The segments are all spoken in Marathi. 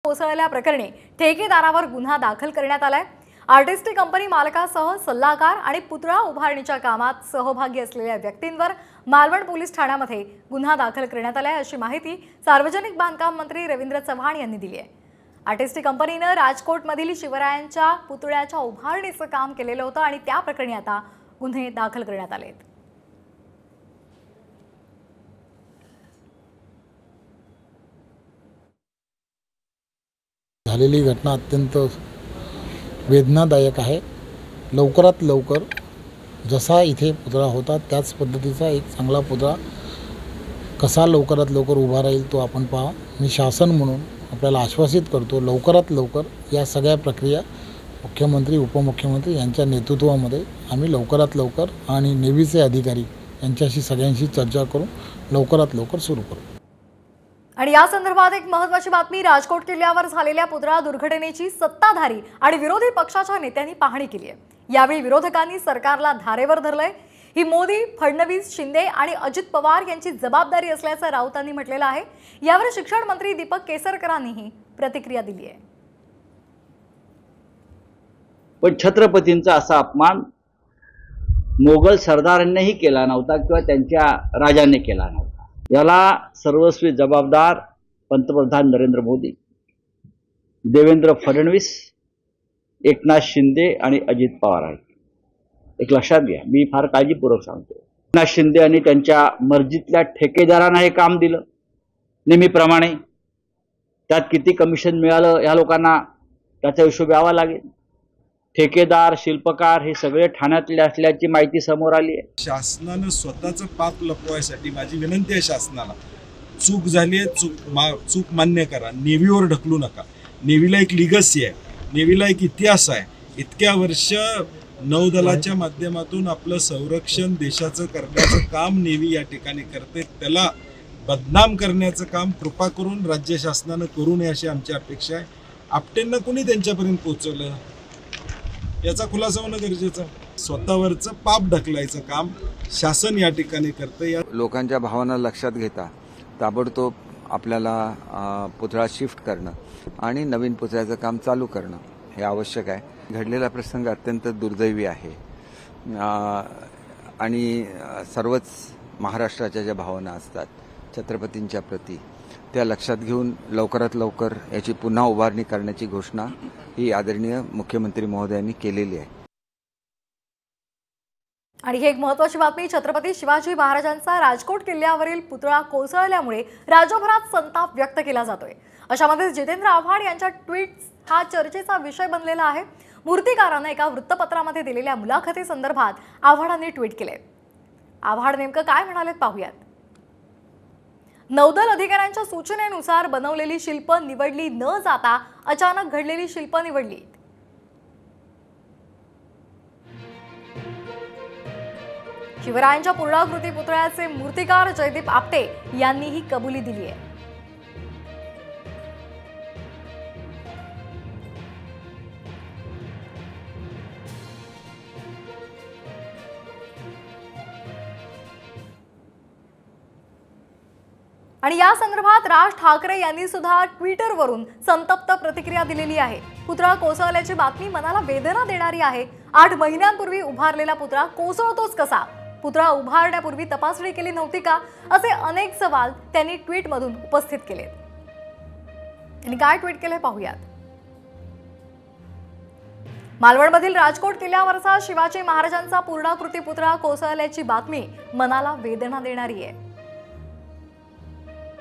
कोसळल्याप्रकरणी ठेकेदारावर गुन्हा दाखल करण्यात आलाय। आर्टिस्टिक कंपनी मालकासह सल्लागार आणि पुतळा उभारणीच्या कामात सहभागी असलेल्या व्यक्तींवर मालवण पोलीस ठाण्यामध्ये गुन्हा दाखल करण्यात आलाय, अशी माहिती सार्वजनिक बांधकाम मंत्री रवींद्र चव्हाण यांनी दिली आहे। आर्टिस्टिक कंपनीने राजकोटमधील शिवरायांच्या पुतळ्याच्या उभारणीचं काम केलेलं होतं आणि त्या प्रकरणी आता गुन्हे दाखल करण्यात आले आहेत। झालेली घटना अत्यंत वेदनादायक आहे। लवकरात लवकर जसा इथे पुतळा होता त्याच पद्धतीचा एक चांगला पुतळा कसा लवकरात लवकर उभा राहील तो आपण पहा। मी शासन म्हणून आपल्याला आश्वासित करतो, लवकरात लवकर या सगळ्या प्रक्रिया मुख्यमंत्री उपमुख्यमंत्री यांच्या नेतृत्वामध्ये आम्ही लवकरात लवकर आणि नेव्हीचे अधिकारी यांच्याशी सगळ्यांशी चर्चा करून लवकरात लवकर सुरू करू। आणि या संदर्भात एक महत्त्वाची बातमी, राजकोट किल्ल्यावर झालेल्या पुतळा दुर्घटनेची सत्ताधारी आणि विरोधी पक्षाच्या नेत्यांनी पाहणी केली आहे। यावेळी विरोधकांनी सरकारला धारेवर धरलंय। ही मोदी, फडणवीस, शिंदे आणि अजित पवार यांची जबाबदारी असल्याचं राऊतांनी म्हटलेलं आहे। यावर शिक्षण मंत्री दीपक केसरकरांनीही प्रतिक्रिया दिली आहे। पण छत्रपतींचा असा अपमान मोगल सरदारांनीही केला नव्हता किंवा त्यांच्या राजांनी केला नव्हता। याला सर्वस्वी जबाबदार पंतप्रधान नरेंद्र मोदी, देवेंद्र फडणवीस, एकनाथ शिंदे आणि अजित पवार आहेत। एक लक्षात घ्या, मी फार काळजीपूर्वक सांगतो, एकनाथ शिंदे आणि त्यांच्या मर्जीतल्या ठेकेदारांना हे काम दिलं नेहमीप्रमाणे। त्यात किती कमिशन मिळालं या लोकांना त्याचा हिशोब यावा लागेल। ठेकेदार, शिल्पकार हे सगळे ठाण्यातले असल्याची माहिती समोर आली आहे। शासनानं स्वतःचं पाप लपवायसाठी माझी विनंती आहे शासनाला, चूक झाली आहे, चूक मान्य करा, नेव्हीवर ढकलू नका। नेव्हीला एक लिगसी आहे, नेव्हीला एक इतिहास आहे। इतक्या वर्ष नौदलाच्या माध्यमातून आपलं संरक्षण देशाचं करण्याचं काम नेव्ही या ठिकाणी करते, त्याला बदनाम करण्याचं काम कृपा करून राज्य शासनानं करू नये अशी आमची अपेक्षा आहे। आपटेंना कोणी त्यांच्यापर्यंत पोहोचवलं याचा खुलासा होणं गरजेचं आहे। स्वतःवरचं पाप ढकलायचं काम शासन या ठिकाणी करतं। या लोकांच्या भावना लक्षात घेता ताबडतोब आपल्याला पुतळा शिफ्ट करणं आणि नवीन पुतळ्याचं काम चालू करणं हे आवश्यक आहे। घडलेला प्रसंग अत्यंत दुर्दैवी आहे आणि सर्वच महाराष्ट्राच्या ज्या भावना असतात छत्रपतींच्या प्रती त्या लक्षात घेऊन लवकरात लवकर याची पुन्हा उभारणी करण्याची घोषणा ही आदरणीय मुख्यमंत्री महोदयांनी केलेली आहे। आणि ही एक महत्त्वाची बातमी, छत्रपती शिवाजी महाराजांचा राजकोट किल्ल्यावरील पुतळा कोसळल्यामुळे राज्यभरात संताप व्यक्त केला जातोय। अशामध्ये जितेंद्र आव्हाड यांच्या ट्विट्स हा चर्चेचा विषय बनलेला आहे। मूर्तिकारानं एका वृत्तपत्रामध्ये दिलेल्या मुलाखतीसंदर्भात आव्हाडांनी ट्विट केले। आव्हाड नेमकं काय म्हणालेत पाहूयात। नौदल अधिकाऱ्यांच्या सूचनेनुसार बनवलेली शिल्प निवडली न जाता अचानक घडलेली शिल्प निवडली। शिवरायांच्या पूर्णाकृती पुतळ्याचे मूर्तिकार जयदीप आपटे यांनी ही कबुली दिली आहे। आणि या संदर्भात राज ठाकरे यांनी सुद्धा ट्विटरवरून संतप्त प्रतिक्रिया दिलेली आहे। पुतळा कोसळल्याची बातमी मनाला वेदना देणारी आहे। 8 महिन्यांपूर्वी उभारलेला पुतळा कोसळतोच कसा? पुतळा उभारण्यापूर्वी तपासणी केली नव्हती का? असे अनेक सवाल त्यांनी ट्विटमधून उपस्थित केले। त्यांनी काय ट्विट केले पाहूयात। मालवणमधील राजकोट किल्ल्यावरचा शिवाजी महाराजांचा पूर्णाकृती पुतळा कोसळल्याची बातमी मनाला वेदना देणारी आहे।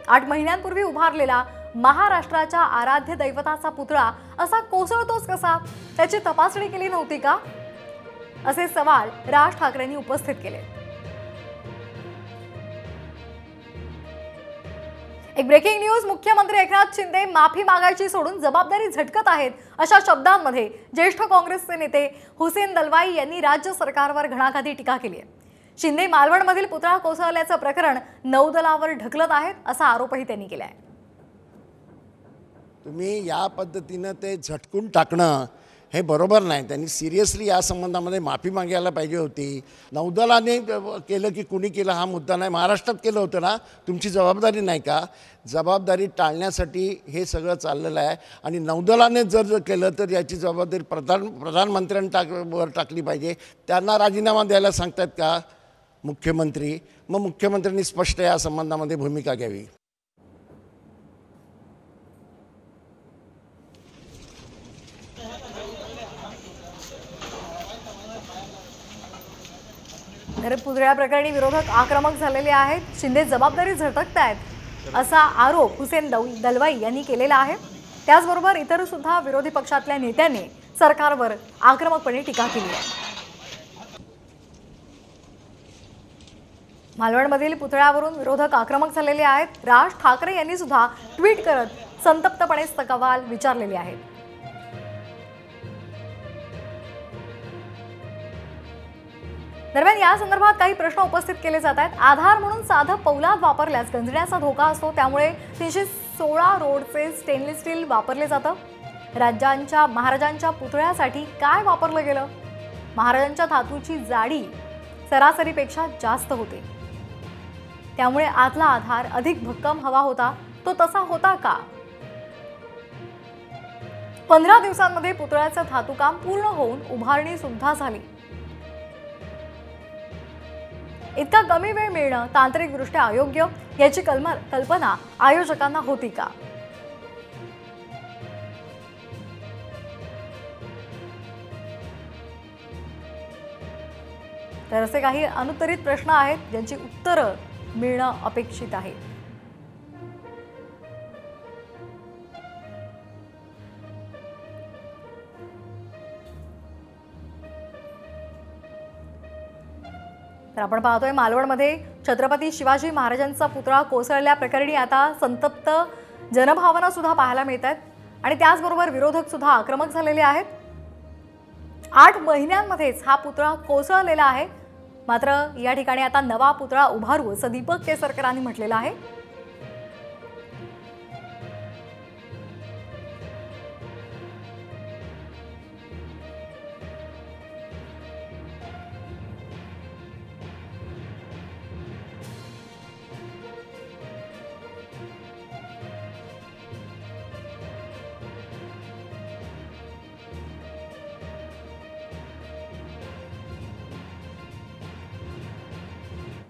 8 महिन्यांपूर्वी उभारलेला महाराष्ट्राच्या आराध्य दैवताचा पुतळा असा कोसळतोच कसा? त्याची तपासणी केली नव्हती का? असे सवाल राज ठाकरेंनी उपस्थित केले। एक ब्रेकिंग न्यूज, मुख्यमंत्री एकनाथ शिंदे माफी मागायची सोडून जबाबदारी झटकत आहेत अशा शब्दांमध्ये ज्येष्ठ काँग्रेसचे नेते हुसेन दलवाई यांनी राज्य सरकारवर घणाघाती टीका केली आहे। शिंदे मालवणमधील पुतळा कोसळल्याचं प्रकरण नौदलावर ढकलत आहेत असा आरोपही त्यांनी केला आहे। तुम्ही या पद्धतीने ते झटकून टाकणं हे बरोबर नाही. त्यांनी सिरियसली या संबंधामध्ये माफी मागायला पाहिजे होती. नौदलाने केलं की कुणी केलं हा मुद्दा नाही, महाराष्ट्रात केलं होतं ना, तुमची जबाबदारी नाही का? जबाबदारी टाळण्यासाठी हे सगळं चाललेलं आहे आणि नौदलाने जर केलं तर याची जबाबदारी प्रधानमंत्र्यांवर टाकली पाहिजे. त्यांना राजीनामा द्यायला सांगतात का मुख्यमंत्री? मग मुख्यमंत्र्यांनी स्पष्ट या संबंधामध्ये भूमिका घ्यावी. तर पुतळ्या प्रकरणी विरोधक आक्रमक झालेले आहेत. शिंदे जबाबदारी झटकतायत असा आरोप हुसेन दलवाई यांनी केलेला आहे. त्याचबरोबर इतर सुद्धा विरोधी पक्षातल्या नेत्यांनी सरकारवर आक्रमकपणे टीका केली आहे. मालवणमधील पुतळ्यावरून विरोधक आक्रमक झालेले आहेत. राज ठाकरे यांनी सुद्धा ट्विट करत संतप्तपणे सवाल विचारलेले आहेत. दरम्यान या संदर्भात काही प्रश्न उपस्थित केले जात आहेत. आधार म्हणून साधं पौलाद वापरल्यास गंजण्याचा धोका असतो, त्यामुळे 316 रोडचे स्टेनलेस स्टील वापरले जातं. महाराजांच्या पुतळ्यासाठी काय वापरलं गेलं? महाराजांच्या धातूची जाडी सरासरीपेक्षा जास्त होते, त्यामुळे आतला आधार अधिक भक्कम हवा होता. तो तसा होता का? 15 दिवसांमध्ये पुतळ्याचं धातूकाम पूर्ण होऊन उभारणी सुद्धा झाली. इतका कमी वेळ मिळणं तांत्रिकदृष्ट्या अयोग्य याची कल्पना आयोजकांना होती का? तर असे काही अनुत्तरित प्रश्न आहेत ज्यांची उत्तरं मिळणं अपेक्षित आहे. तर आपण पाहतोय मालवणमध्ये छत्रपती शिवाजी महाराजांचा पुतळा कोसळल्या प्रकरणी आता संतप्त जनभावना सुद्धा पाहायला मिळतात आणि त्याचबरोबर विरोधक सुद्धा आक्रमक झालेले आहेत. 8 महिन्यांमध्येच हा पुतळा कोसळलेला आहे. मात्र या ठिकाणी आता नवा पुतळा उभारू असं दीपक केसरकरांनी म्हटलेलं आहे.